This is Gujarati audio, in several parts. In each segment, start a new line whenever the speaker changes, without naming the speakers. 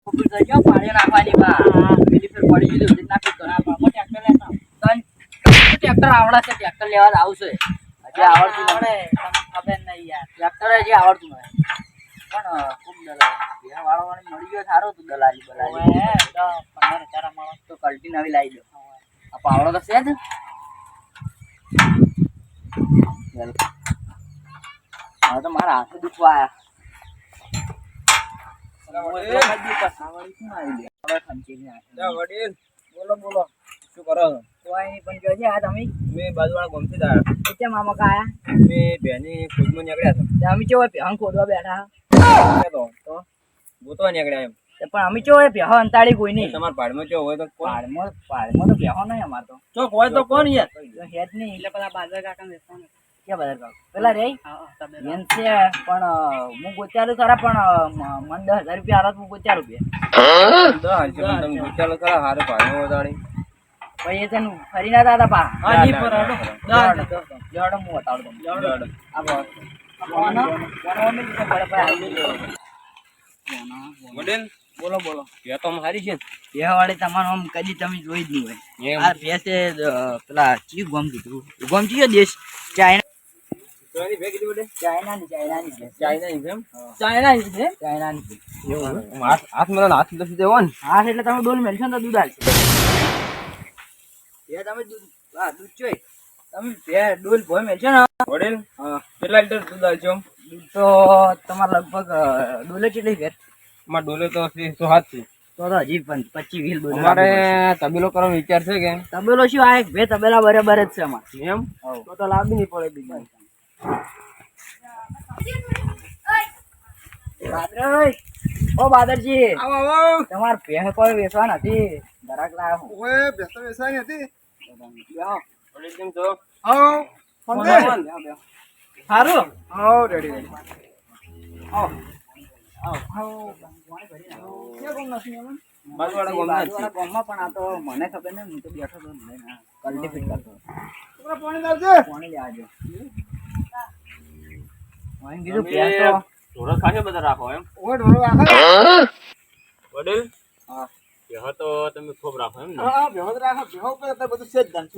પાણી નાખવાની પેલી ફેર પડી ગઈ નાખી ટ્રેક્ટર આવડે છે ટ્રેક્ટર લેવા આવશે હજી આવડતું આવડે તમને ખબર નહીં યાર ટ્રેક્ટર હજી આવડતું નહીં પણ ખૂબ દલાલી વાળવાની મળી ગયો સારો તું દલાલી બલાલી તો 15,000 મળો તો કલ્ટી નવી લાવી દો આ પાવડો તો છે જ હવે તો મારા હાથ દુખવા બોલો બોલો શું કરો કોઈ નહીં પણ જોજે આ તમે
મેં બાજુવાળા ગમતી દાળ
કેમ મામા કાયા
મેં બેની ખોજમાં નીકળ્યા
અમે ચો ભેહન ખોદવા બેઠા
તો ગોતવા નીકળ્યા એમ
પણ અમે ચો ભેહો અંતાળી કોઈ નહીં
તમારા પાડમાં જો હોય તો
પાડમાં તો ભેહો નહીં અમાર તો
ચોક હોય તો કોણ યાર
હેડ નહીં એટલે પેલા બાદર કાકા બેસવાનું ક્યાં બાદર કાકા પેલા રે એમ છે પણ હું ગોચારું ખરા પણ મને 10,000 રૂપિયા હાલત હું ગોચારું
તમે ગોચાલો ખરા હારે પાડમાં વધારી
પછી એ તેનું ફરી ના દાદા પા
હા જી પર
જડો હું બતાવડું
મોડેલ
બોલો બોલો
કે તો હારી છે
વાળી તમારું આમ કદી તમે જોઈ જ નહીં હોય આ ભેંસે પેલા ચી ગોમ કીધું ગોમ ચીયો દેશ ચાઇના
તોની ભે કીધું બેટે
ચાઇનાની
ચાઇના એમ
ચાઇનાની છે ચાઇનાની
એવું હાથ મને હાથ લસી દેવો ને
હા એટલે તમે ડોલ મેલશો ને તો દૂધ આવશે એ તમે દૂધ હા દૂધ જોઈ તમે બે ડોલ ભોય મેલશો ને
મોડેલ કેટલા લીટર દૂધ આવજો
દૂધ તો તમારે લગભગ ડોલે કેટલી ફેર
અમાર ડોલે તો 107 છે
તો હજી 25-20 ડોલ
અમારે તબેલો કરવાનો વિચાર છે કે
તબેલો શું આ એક બે તબેલા બરાબર જ છે અમારે
એમ તો લાભ નહીં પડે બીજું
ઓ બાદરજી
આવો આવો
તમાર ભેંસ કોઈ વેચવા નથી દરાક લાવ્યો
ઓએ બેસતો વેસાઈ હતી ઓલે કેમ તો
સારું
આવો રેડી
આવો
બાજુવાળા
ગામમાં પણ આ તો મને ખબર ને હું તો બેઠો તો કલ્ટિફિટ કરતો
પાણી લાવજે
પાણી લેવાજો પાણી કીધું ભેંસ તો
ઢોરો ખાશે બધા રાખો એમ ઓય ઢોરો રાખો વડીલ હા બેહો તો તમે ખૂબ રાખો એમ ને હા બેહો તો રાખો બેહો પર તો બધું સેજ ધન છે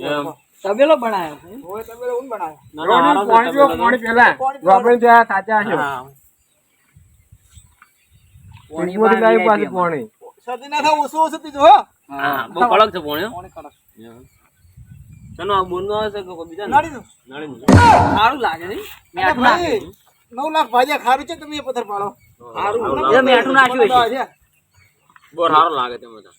તબેલો બનાવ્યો
ઓય તબેલો ઊન બનાવ્યો પાણી જો પાણી પેલા આપણે ત્યાં સાચા છે હા પાણી બોલી લાવી પાછી પાણી સદી ના થાવ ઓછો ઓછો પીજો હો હા બહુ કડક છે પાણી પાણી કડક ચનો આ બોલનો હશે કે કોઈ બીજા નાડી
સારું લાગે ને મેઠું નાખ્યું
9 લાખ ભાજ્યા ખારું છે તમે એ પથ્થર પાડો
સારું એ મેઠું નાખ્યું છે
બહુ સારું લાગે તે બધા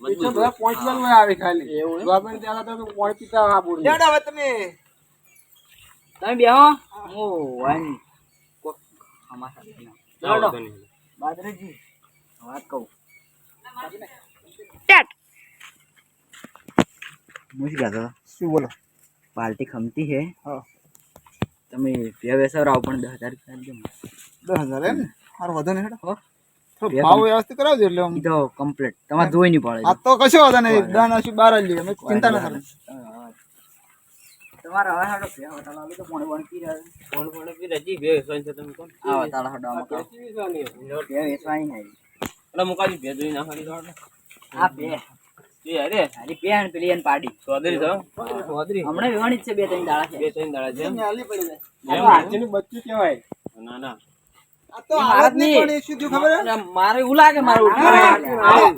મજબૂત બધા પહોંચવાનું આવે ખાલી એવું ગવર્નમેન્ટ ત્યાં તો પાણી પીતા આ બોલ લેડ હવે તમે
બેહો હું વાન કોક અમાર સાથે લેડો બાદરજી વાત કહું ટેટ મુજી ગાતો
શું બોલો
પાર્ટી ખમતી છે
હા
તમે બે વેસરાવ પણ 10,000 રૂપિયા
10,000 એમ હાર વધો ને હેડો થોડો ભાવ વ્યવસ્થિત કરાવજો એટલે
ઈ તો કમ્પ્લીટ તમારે જોઈ નહીં પડે
આ તો કશો વધો નહીં દાનાશી 12 લે અમે ચિંતા ન કરો
તમારે હવે હાડો બે હોટલ આલો તો પાણી વણ પી રહ્યા
કોણ પી રજી બે સોન છે તમે કોણ
આ તાળા હાડો આમાં બે વેસવાઈ નહીં
એટલે મુકાજી બે જોઈ નાખવાની તો
આ બે
એ અરે
આરી પેન પેલી એન પાડી
ચૌધરી છો ચૌધરી
હમણાં વેવાની જ છે બે ત્રણ દાડા છે
બે ત્રણ દાડા છે એમ આલી પડી જાય
એમ
આજનું બચ્ચું કહેવાય ના ના આ તો આવાજ નહીં પણ શું જો ખબર હે
મારે એવું લાગે મારે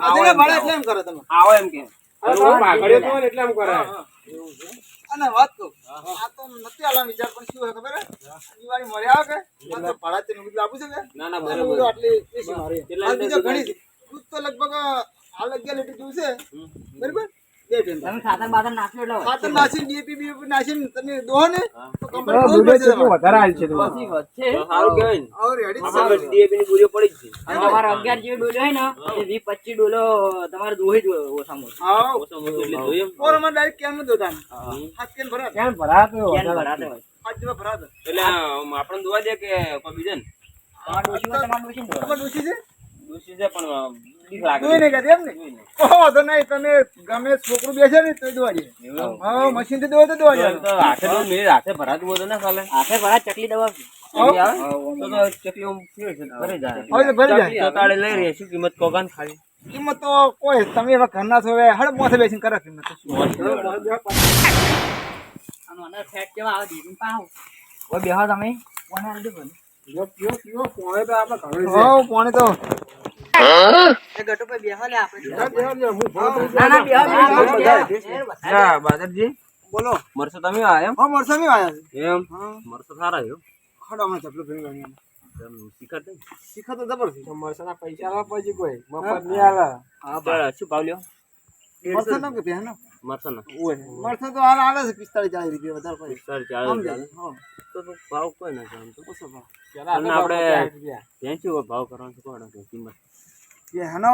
આજે ભાડે એટલે એમ કરો તમે આવો એમ કે ભાગડ્યો તો એટલે એમ કરે એવું છે અને વાત કહું આ તો નથી આલા વિચાર પણ શું હે ખબર હે દિવાળી મરે આવે કે આ તો ભાડા તે નું આપું છે કે ના ના બરાબર આટલી એસી મારી કેટલા બીજો ઘણી દૂધ તો લગભગ હાલ 11 લીટર જોશે બરાબર બે ટેન
તમે ખાતર બાતર નાખ્યો એટલે
ખાતર નાસી ડીએપી બીપી નાસી તમે દોહો ને તો કમ્પ્લીટ વધારે હાલ છે
પછી વધશે
સારું કહેવાય ને ઓર રેડી છે ડીએપી ની પૂરી પડી જ છે
અને તમારે 11 જેવી ડોલો હોય ને એ 20-25 ડોલો તમારે દોહી જ ઓછામાં
હા ઓછામાં એટલે જોઈએ ઓર મને ડાયરેક્ટ કેમ દોતા હાથ કેમ ભરા કેમ ભરાતો
હોય
આજ જેવા ભરાતો એટલે આપણને દોવા દે કે કોઈ બીજાને
તમાર ડોશી
તમાર ડોશી છે ડોશી છે પણ તું નહીં કહેતી એમ ને? ઓહો, તો નહીં, તમે ગમે છોકરું બેસે ને તોય દોવા દે. હા, મશીન થી દોવા તો દોવા દે.
હાથે ભરા ચકલી દવા
હવે તો ભરી જાય. કિંમત તો કોઈ તમે એવા ઘરના છો, હવે હળ મોથે બેસીને કરે કિંમત તો શું?
સેટ કેવા આવે દીધી પાવ ઓય બેહો તમે કોને આલ દે બોલ
હા, પાણી તો
એ ગટુ ભાઈ બેહો લે આપણે
ના,
ના બેહો
બાદરજી
બોલો.
મરસો તમે આયા
હા, મરસામી આયા છે.
એમ
હા,
મરસો સારા છે
હડો અમે ચપલું ભરી ગણી.
શીખર છે
શીખા તો જબરથી.
મરસાના પૈસા આલવા પછી કોઈ મફત નહીં આલે.
હા શું ભાવ લ્યો
મરસા નામ કે પહેનો?
મરસો ના
ઓય, મરસા તો હાલ આલે છે 45-40 રૂપિયા, વધારે કોઈ.
સર
સમજાય?
ચાલે
હા,
તો ભાવ કોઈ ના જાણ તો
ઓછો ભાવ.
પેલા
અને
આપણે
આપણે વેચી ભાવ કરવાનો છે કોણ કિંમત
એનો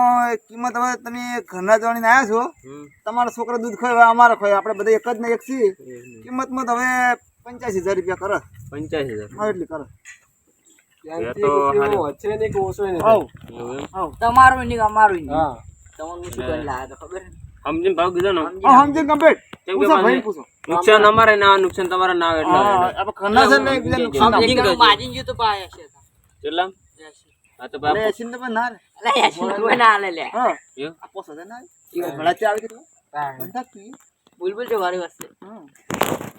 કિંમત હવે તમે ઘરના જવાની આયા છો,
હમ
તમારા છોકરા દૂધ ખાય, અમારે ખાય, આપણે બધા એક જ ને એક છીએ. કિંમતમાં તો હવે 85,000 રૂપિયા કરે.
85,000
હા, એટલી કરે.
ત્યાંથી
તો
કોઈ
હારી.
એવો વચ્ચે નહીં કે ઓછો નહીં.
એવું એમ
તમારું નહીં અમારું નહીં
હા.
તમારું શું કરી લાયા તો ખબર
સમજીને ભાવ કીધો ને
હા, સમજી કમ્પ્લીટ.
કેમ કે
પૂછો ભાઈ,
મને
પૂછો.
નુકસાન અમારે ના નુકસાન તમારે ના આવે એટલે
હા, આપણે ઘરના છે ને એકબીજાને નુકસાન આપે.
સમજી ગયો.
માજીન જો તો પાયા છે
કેટલા હા તો
અરે,
બાપ
80 ને પણ ના લે.
અલે યાસી કોઈ ના આલે લે
હા,
એવું?
આ 5,000 ના આવે. એ ભલા ચાલ કેટલો?
કાંઈ.
બંધા તું.
બુલબુલ જો વારી વસ્તે
હા.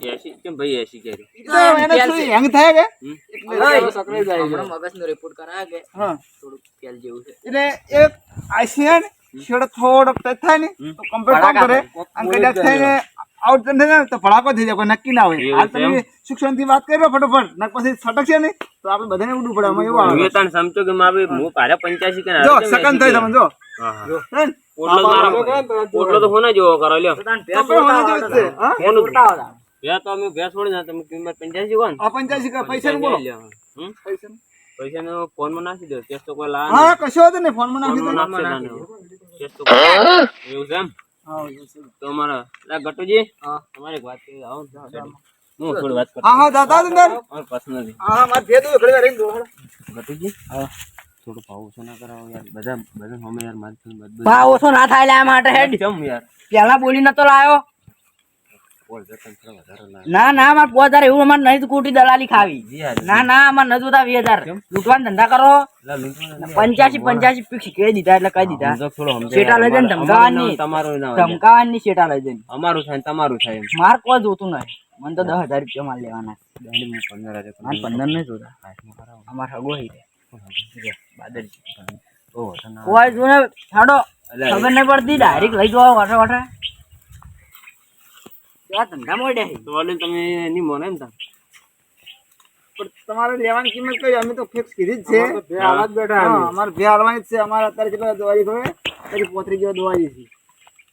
80 કેમ ભાઈ 80 કર્યું
તો એને શું હેંગ થાય કે?
હમ?
એટલે સકરાઈ જાય છે.
હમણાં મગજનો રિપોર્ટ કરાયા કે
હા.
થોડુંક તેલ જેવું છે
એટલે એક આઈસી હે ને, છેડો થોડો ટચ થાય ને તો કમ્પ્લીટ કામ કરે. અને કદાચ થઈને આઉટ થઈ જાય ને તો ભડાકો થઈ જાય, કોઈ નક્કી ના હોય.
એવું
હાલ
છે
તમે શિક્ષણથી વાત કરી લો ફટોફટ, ને પછી છટકશે ને તો આપણે બધાને ઉડવું પડે. આમાં એવું આવે.
મેં તને સમજો કે મારે હું પાડ્યા 85 કે ના
જો સેકન્ડ થઈ તમે જો.
હા હા
હે ને?
પોટલો તો મારો પોટલો તો હોને જેવો કરો લ્યો
તો તાન
તો
ભેંસ
પણ હોના જેવું જ છે. હા?
કોનું
ઉતાવો તાન.
ભેંસ તો અમે ભેંસ છોડી ના તમે કિંમત 85 કોણ
આ 85 કે પૈસાનું બોલો.
હમ
પૈસાનું.
પૈસાનો ફોનમાં નાખી દો ટેસ્ટ તો કોઈ લા
હા, કશો વાંધો નહીં, ફોનમાં નાખી દો.
ફોનમાં નાખશે ના ટેસ્ટ તો એવું છે એમ
હા, એવું છે.
તો અમારા લા ગટુજી
હા.
તમારી એક વાત કરી આવો ને હું થોડી વાત કરતો
હા, હા, દાદા અંદર.
और पर्सनली
હા, હા, મારે ભેદ હોય, ઘડી વાર રહીને દો.
ગટુજી હા થોડું ભાવ ઓછો ના કરાવો યાર બધા હમે યાર મારી બધું
ભાવ ઓછો ના થાય લે આ માટે હેડ
કેમ યાર
પેલા બોલી નતો લાયો
બોલ જતન થોડા વધારે ના
ના ના અમાર 5000 એવું અમાર નહીં તો ખોટી દલાલી ખાવી
જી યાર
ના ના અમાર નતું તા 20000 લૂંટવાના ધંધા કરો
લા લૂંટવા
85 ફિક્સ કહી દીધા એટલે કહી દીધા
સમજો થોડો સમજો
શેટા લઈ જઈને ધમકાવાની
તમારું ના હોય
ધમકાવાની શેટા લઈ જઈને
અમારું થાય ને તમારું થાય એમ
માર કોઈ જોતું નહીં મને તો 10000 રૂપિયા માલ લેવાના
દાંડી હું 15,000
માર 15 નહીં જોતા
હાથમાં કરાવો
અમાર હગો હી રે
બાદરજી ઓ વતન
કોઈ જોને છાડો
અલ્યા,
ખબર નહીં પડતી ડાયરેક્ટ લઈ જવા વાઠા વાઠા ત્યાં ધંધા મોડ્યા છે
તો વાલે તમે ની મોને એમ તા
પણ તમારે લેવાની કિંમત કઈ? અમે તો ફિક્સ કીધી જ છે.
અમારે તો બે હાલા જ બેઠા
હા,
અમે.
અમારે બે હાલવાની જ છે. અમારે અત્યારે કેટલા દવાઈ ખબર? પછી 35 જેવા દવાઈ છે.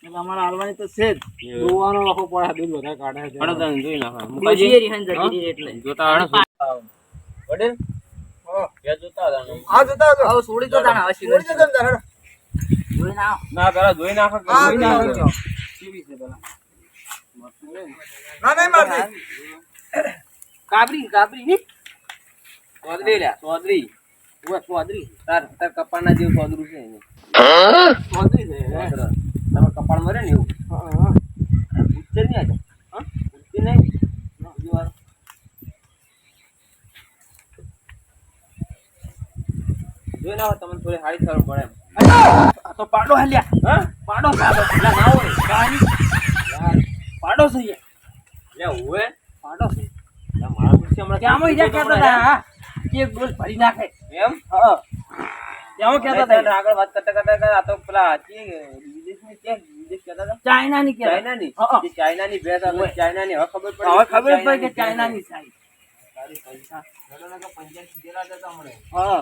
એટલે અમારે હાલવાની તો છે જ.
જોવાનો આખો પડે દૂધ બધા કાઢે છે.
હડો તને જોઈ નાખો
ડોશીએ
મુકાજી
રીહન જતી રહી એટલે
જોતા હડો વડે
હા.
કે જોતા હતા ને
હા, જોતા આવજો.
હવે છોડી દો તાણ હવે
જોઈ જજો અંદર, હેડો.
જોઈને આવો
ના પેલા જોઈ નાખો કે
હા,
જોઈ
જોઈ
નાખો
નાખો.
કેવી છે પેલા
ના, નહીં મારતી.
કાબરી કાબરી ની
ચોદરી લ્યા ચોદરી
ઓય ચોદરી
તાર તાર કપાળના જેવું ચોદરું છે એને.
ચોદરી છે
ચોદરા. તમારે કપાળ મરે ને એવું
હા, હા.
ઉચ્ચર નહીં આજે હા ઉચ્ચર નહીં બીજું વાર જોઈ નાખો તમને થોડી હારી ખબર પડે એમ.
આ તો પાડો હલ્યા
હા
પાડો પાડો પેલા ના હોય કાની
યાર
પાડો છે યાર
લે ઓએ
પાડો છે
લે મારા ખુરશી હમણાં
ત્યાં ઈજા કહેતા હતા કે ડોલ ભરી નાખે
એમ
હા ત્યાં કહેતા
નહીં,
હતા
આગળ વાત કરતા આ તો પેલા વિદેશની કે વિદેશ કહેતા હતા
ચાઇના ની કહેતા
ચાઇનાની
હા.
જે ચાઇનાની ભેંસ આવે ચાઇનાની હવે ખબર પડી
હવે ખબર પડી કે ચાઇનાની સાઈડ
તારી પૈસા ઘણા લોકો 85 જેલા હતા હમણે
હા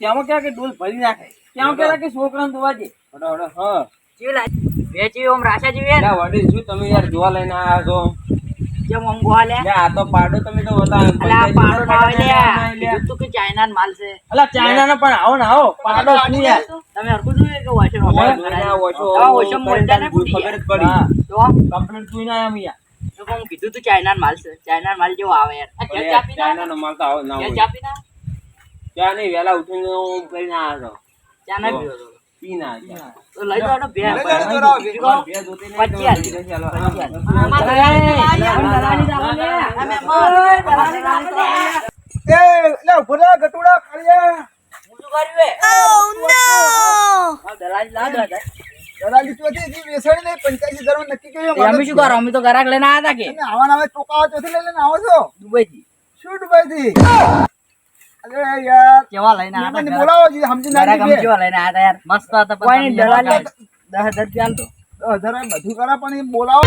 ત્યાં ક્યાં કે ડોલ ભરી નાખે ત્યાં કહેતા કે છોકરાને દોવા દે
હડો હડો હા
ચેલા વેચી ઓમ રાશા જેવી
લે વડીલ શું તમે યાર જોવા લઈને આયા છો
કેમ ઓમ ગોવા લે
લે આ તો પાડો તમે તો બતા
અલા પાડો ના આવે લે કીધું તું કે ચાઇના નો માલ છે અલા ચાઇના નો પણ આવો ને આવો પાડો શું યાર તમે હરકું જોયું કે વાશો ઓછો મોટા ને ફૂટી
ખબર જ પડી
તો
કમ્પ્લીટ જોઈ ના આમ યાર
તો કોમ કીધું તું ચાઇના નો માલ છે ચાઇના નો માલ જેવો આવે યાર આ ક્યાં ચાપી ના
ચાઇનાનો માલ તો આવો ના
ક્યાં
હોય
ચાપી ના
ત્યાં નહીં વહેલા ઉઠીને હું કરીને આવ્યો
ચા ના પીવો તો તો લઈ જાઓ ને બે.
લઈ જાઓ ને દોરાવો બે.
પચી હાલ. પચી હાલ. દલાલી દાવા લે. અમે દલાલી દાવા લે.
એ લે ઉભો રે ગટુડા કાળિયા.
હું શું કર્યું હે? હા, દલાલી લાવ દો.
દલાલી ચોથી જી વેસણી નહીં 85,000 માં નક્કી કર્યું
એ અમે શું કરો? અમે તો ગરાક લઈને આવ્યા હતા કે
તમે આવા નાવે ટોકાવા ચોથી લઈને આવો છો
દુબઈ થી.
શું દુબઈ થી? અરે યાર
કેવા લઈને
મને
આવ્યા હતા?
બોલાવો જી સમજી
ગરાક
નાખી
અમે
બે.
કેવા લઈને આવ્યા હતા યાર? મસ્ત હતા. કોઈ નહીં, દલાલી 10,000 રૂપિયા આલતો.
10,000 બધું કરે પણ એ બોલાવો